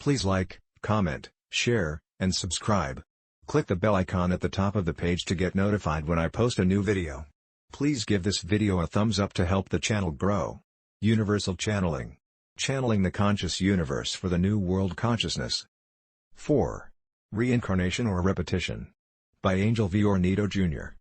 Please like, comment, share, and subscribe. Click the bell icon at the top of the page to get notified when I post a new video. Please give this video a thumbs up to help the channel grow. Universal Channeling. Channeling the conscious universe for the new world consciousness. 4. Reincarnation or Repetition. By Angel V. Ornedo Jr.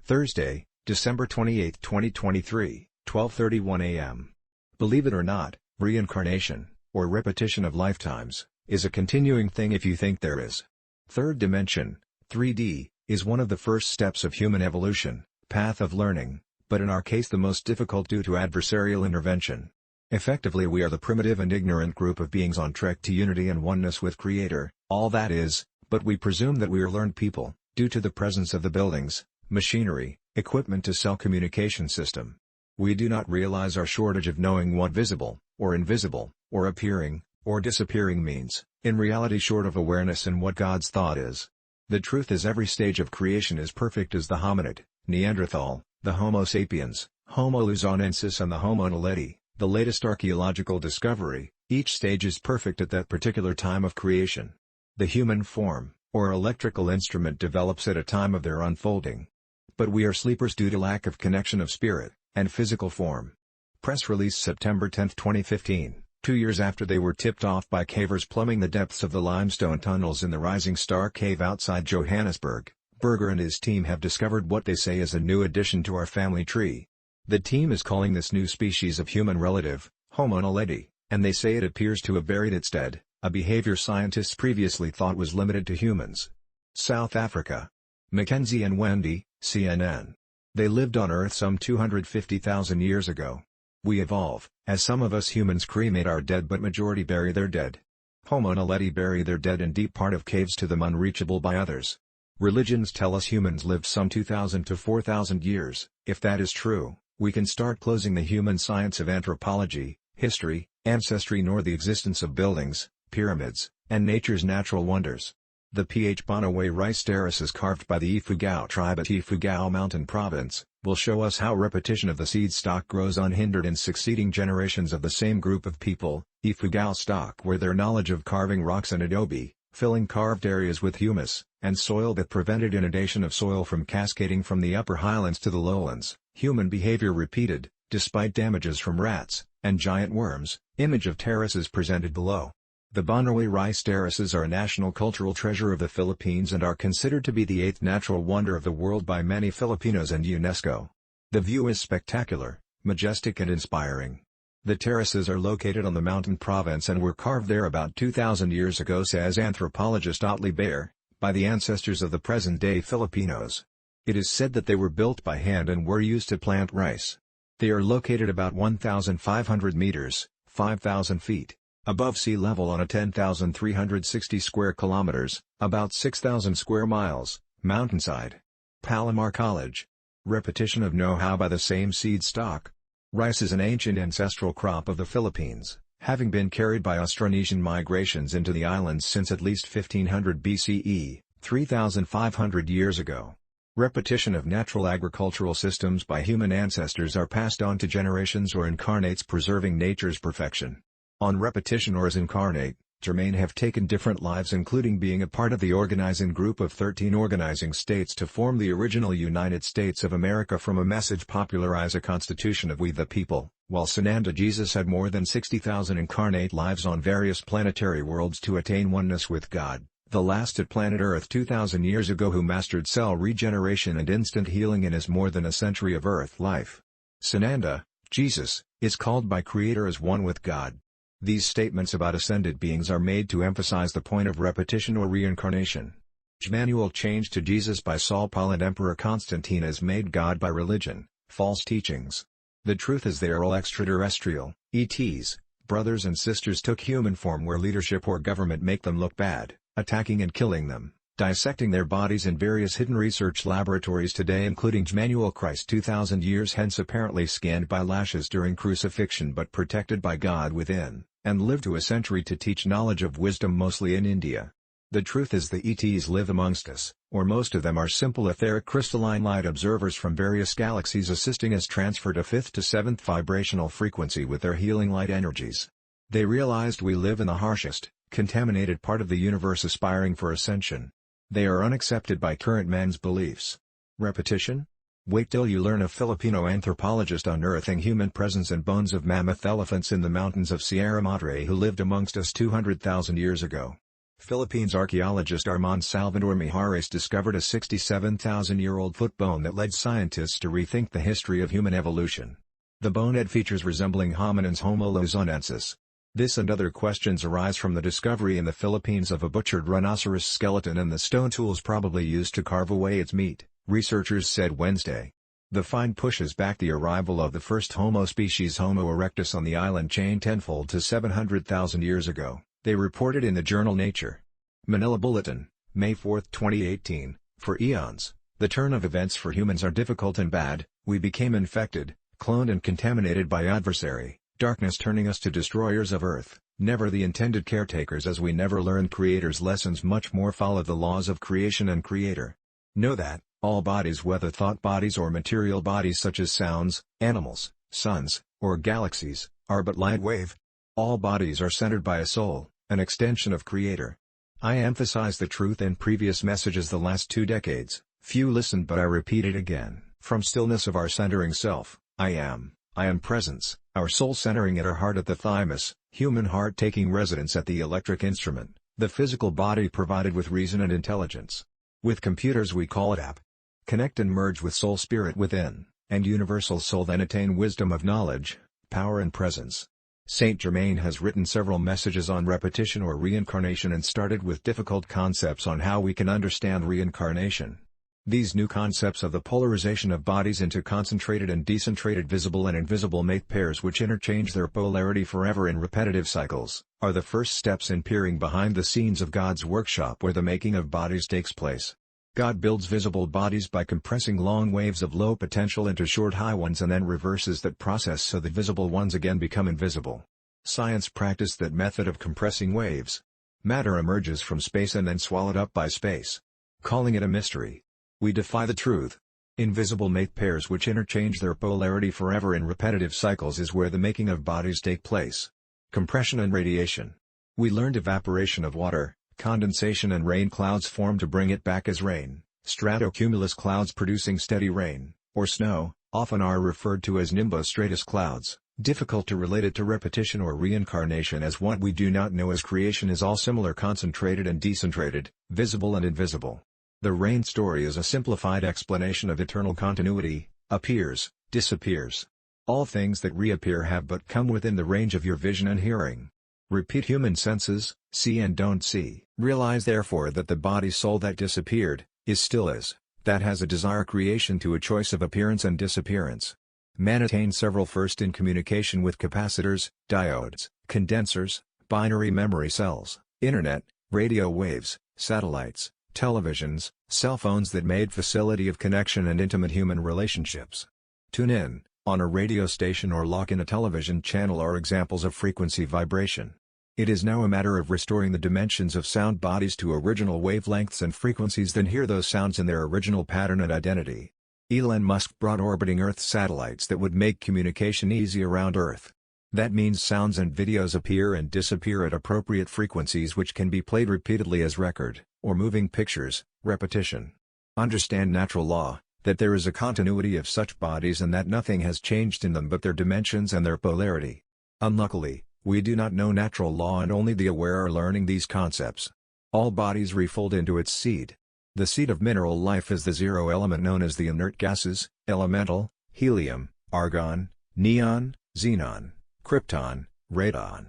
Thursday, December 28, 2023, 12:31 a.m. Believe it or not, reincarnation, or repetition of lifetimes, is a continuing thing if you think there is. Third dimension, 3D, is one of the first steps of human evolution, path of learning, but in our case the most difficult due to adversarial intervention. Effectively we are the primitive and ignorant group of beings on trek to unity and oneness with Creator, all that is, but we presume that we are learned people, due to the presence of the buildings, machinery, equipment to cell communication system. We do not realize our shortage of knowing what visible, or invisible, or appearing, or disappearing means, in reality short of awareness in what God's thought is. The truth is every stage of creation is perfect as the hominid, Neanderthal, the Homo sapiens, Homo luzonensis and the Homo naledi, the latest archaeological discovery, each stage is perfect at that particular time of creation. The human form, or electrical instrument develops at a time of their unfolding. But we are sleepers due to lack of connection of spirit and physical form. Press release September 10, 2015, 2 years after they were tipped off by cavers plumbing the depths of the limestone tunnels in the Rising Star Cave outside Johannesburg. Berger and his team have discovered what they say is a new addition to our family tree. The team is calling this new species of human relative, Homo naledi, and they say it appears to have buried its dead, a behavior scientists previously thought was limited to humans. South Africa. Mackenzie and Wendy, CNN. They lived on Earth some 250,000 years ago. We evolve, as some of us humans cremate our dead but majority bury their dead. Homo naledi bury their dead in deep part of caves to them unreachable by others. Religions tell us humans lived some 2,000 to 4,000 years. If that is true, we can start closing the human science of anthropology, history, ancestry nor the existence of buildings, pyramids, and nature's natural wonders. The Ph. Bonaway rice terraces carved by the Ifugao tribe at Ifugao Mountain Province, will show us how repetition of the seed stock grows unhindered in succeeding generations of the same group of people. Ifugao stock were their knowledge of carving rocks and adobe, filling carved areas with humus, and soil that prevented inundation of soil from cascading from the upper highlands to the lowlands. Human behavior repeated, despite damages from rats, and giant worms. Image of terraces presented below. The Bonaway rice terraces are a national cultural treasure of the Philippines and are considered to be the 8th natural wonder of the world by many Filipinos and UNESCO. The view is spectacular, majestic and inspiring. The terraces are located on the mountain province and were carved there about 2,000 years ago, says anthropologist Otley Baer, by the ancestors of the present-day Filipinos. It is said that they were built by hand and were used to plant rice. They are located about 1,500 meters, 5,000 feet. Above sea level on a 10,360 square kilometers, about 6,000 square miles, mountainside. Palomar College. Repetition of know-how by the same seed stock. Rice is an ancient ancestral crop of the Philippines, having been carried by Austronesian migrations into the islands since at least 1500 BCE, 3,500 years ago. Repetition of natural agricultural systems by human ancestors are passed on to generations or incarnates preserving nature's perfection. On repetition or as incarnate, Germain have taken different lives including being a part of the organizing group of 13 organizing states to form the original United States of America from a message popularize a constitution of we the people, while Sananda Jesus had more than 60,000 incarnate lives on various planetary worlds to attain oneness with God, the last at planet Earth 2,000 years ago who mastered cell regeneration and instant healing in his more than a century of Earth life. Sananda, Jesus, is called by Creator as one with God. These statements about ascended beings are made to emphasize the point of repetition or reincarnation. Manual changed to Jesus by Saul Paul and Emperor Constantine as made God by religion, false teachings. The truth is they are all extraterrestrial, ETs, brothers and sisters took human form where leadership or government make them look bad, attacking and killing them, dissecting their bodies in various hidden research laboratories today including Manuel Christ 2,000 years hence apparently scanned by lashes during crucifixion but protected by God within, and lived to a century to teach knowledge of wisdom mostly in India. The truth is the ETs live amongst us, or most of them are simple etheric crystalline light observers from various galaxies assisting us transfer to 5th to 7th vibrational frequency with their healing light energies. They realized we live in the harshest, contaminated part of the universe aspiring for ascension. They are unaccepted by current man's beliefs. Repetition? Wait till you learn of Filipino anthropologist unearthing human presence and bones of mammoth elephants in the mountains of Sierra Madre who lived amongst us 200,000 years ago. Philippines archaeologist Armand Salvador Mijares discovered a 67,000-year-old foot bone that led scientists to rethink the history of human evolution. The bone had features resembling hominins Homo luzonensis. This and other questions arise from the discovery in the Philippines of a butchered rhinoceros skeleton and the stone tools probably used to carve away its meat, researchers said Wednesday. The find pushes back the arrival of the first Homo species Homo erectus on the island chain tenfold to 700,000 years ago, they reported in the journal Nature. Manila Bulletin, May 4, 2018, for eons, the turn of events for humans are difficult and bad, we became infected, cloned and contaminated by adversary, darkness turning us to destroyers of Earth, never the intended caretakers as we never learned Creator's lessons much more follow the laws of creation and Creator. Know that, all bodies whether thought bodies or material bodies such as sounds, animals, suns, or galaxies, are but light wave. All bodies are centered by a soul, an extension of Creator. I emphasized the truth in previous messages the last 2 decades, few listened but I repeat it again. From stillness of our centering self, I am presence, our soul centering at our heart at the thymus, human heart taking residence at the electric instrument, the physical body provided with reason and intelligence. With computers we call it app. Connect and merge with soul spirit within, and universal soul then attain wisdom of knowledge, power and presence. Saint Germain has written several messages on repetition or reincarnation and started with difficult concepts on how we can understand reincarnation. These new concepts of the polarization of bodies into concentrated and decentrated visible and invisible mate pairs which interchange their polarity forever in repetitive cycles, are the first steps in peering behind the scenes of God's workshop where the making of bodies takes place. God builds visible bodies by compressing long waves of low potential into short high ones and then reverses that process so the visible ones again become invisible. Science practiced that method of compressing waves. Matter emerges from space and then swallowed up by space. Calling it a mystery. We defy the truth. Invisible mate pairs which interchange their polarity forever in repetitive cycles is where the making of bodies take place. Compression and radiation. We learned evaporation of water, condensation and rain clouds form to bring it back as rain. Stratocumulus clouds producing steady rain, or snow, often are referred to as nimbostratus clouds. Difficult to relate it to repetition or reincarnation as what we do not know as creation is all similar concentrated and decentrated, visible and invisible. The rain story is a simplified explanation of eternal continuity, appears, disappears. All things that reappear have but come within the range of your vision and hearing. Repeat human senses, see and don't see. Realize therefore that the body soul that disappeared, is still is, that has a desire creation to a choice of appearance and disappearance. Man attained several first in communication with capacitors, diodes, condensers, binary memory cells, internet, radio waves, satellites, televisions, cell phones that made facility of connection and intimate human relationships. Tune in, on a radio station or lock in a television channel are examples of frequency vibration. It is now a matter of restoring the dimensions of sound bodies to original wavelengths and frequencies then hear those sounds in their original pattern and identity. Elon Musk brought orbiting Earth satellites that would make communication easy around Earth. That means sounds and videos appear and disappear at appropriate frequencies which can be played repeatedly as record, or moving pictures, repetition. Understand natural law, that there is a continuity of such bodies and that nothing has changed in them but their dimensions and their polarity. Unluckily, we do not know natural law and only the aware are learning these concepts. All bodies refold into its seed. The seed of mineral life is the zero element known as the inert gases, elemental, helium, argon, neon, xenon, krypton, radon.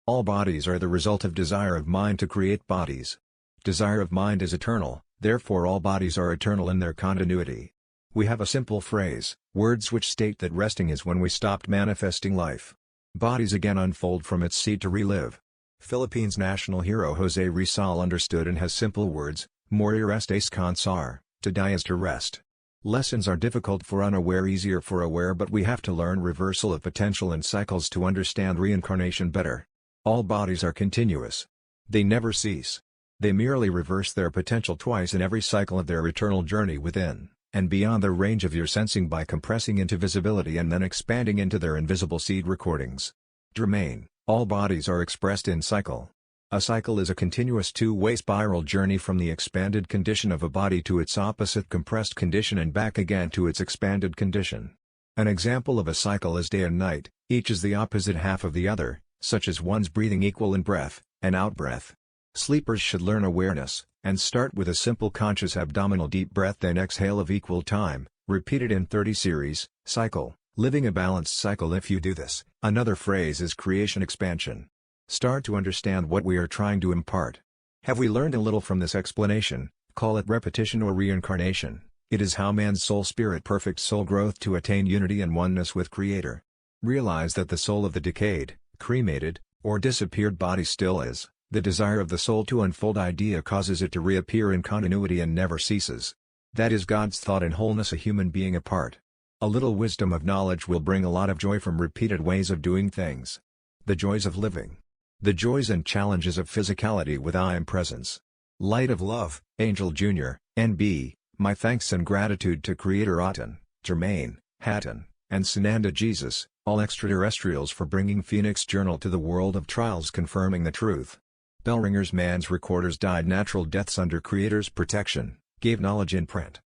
All bodies are the result of desire of mind to create bodies. Desire of mind is eternal, therefore all bodies are eternal in their continuity. We have a simple phrase, words which state that resting is when we stopped manifesting life. Bodies again unfold from its seed to relive. Philippines national hero Jose Rizal understood and has simple words, morir es descansar, to die is to rest. Lessons are difficult for unaware, easier for aware, but we have to learn reversal of potential and cycles to understand reincarnation better. All bodies are continuous. They never cease. They merely reverse their potential twice in every cycle of their eternal journey within, and beyond the range of your sensing by compressing into visibility and then expanding into their invisible seed recordings. Germain, all bodies are expressed in cycle. A cycle is a continuous two-way spiral journey from the expanded condition of a body to its opposite compressed condition and back again to its expanded condition. An example of a cycle is day and night, each is the opposite half of the other, such as one's breathing equal in-breath and out-breath. Sleepers should learn awareness, and start with a simple conscious abdominal deep breath then exhale of equal time, repeated in 30 series, cycle, living a balanced cycle. If you do this, another phrase is creation expansion. Start to understand what we are trying to impart. Have we learned a little from this explanation? Call it repetition or reincarnation. It is how man's soul spirit perfect soul growth to attain unity and oneness with Creator. Realize that the soul of the decayed, cremated, or disappeared body still is. The desire of the soul to unfold idea causes it to reappear in continuity and never ceases. That is God's thought and wholeness a human being apart. A little wisdom of knowledge will bring a lot of joy from repeated ways of doing things. The joys of living. The joys and challenges of physicality with I am presence. Light of love, Angel Jr., N.B., my thanks and gratitude to Creator Aten, Jermaine, Hatton, and Sananda Jesus, all extraterrestrials for bringing Phoenix Journal to the world of trials confirming the truth. Bellringers man's recorders died natural deaths under Creator's protection, gave knowledge in print.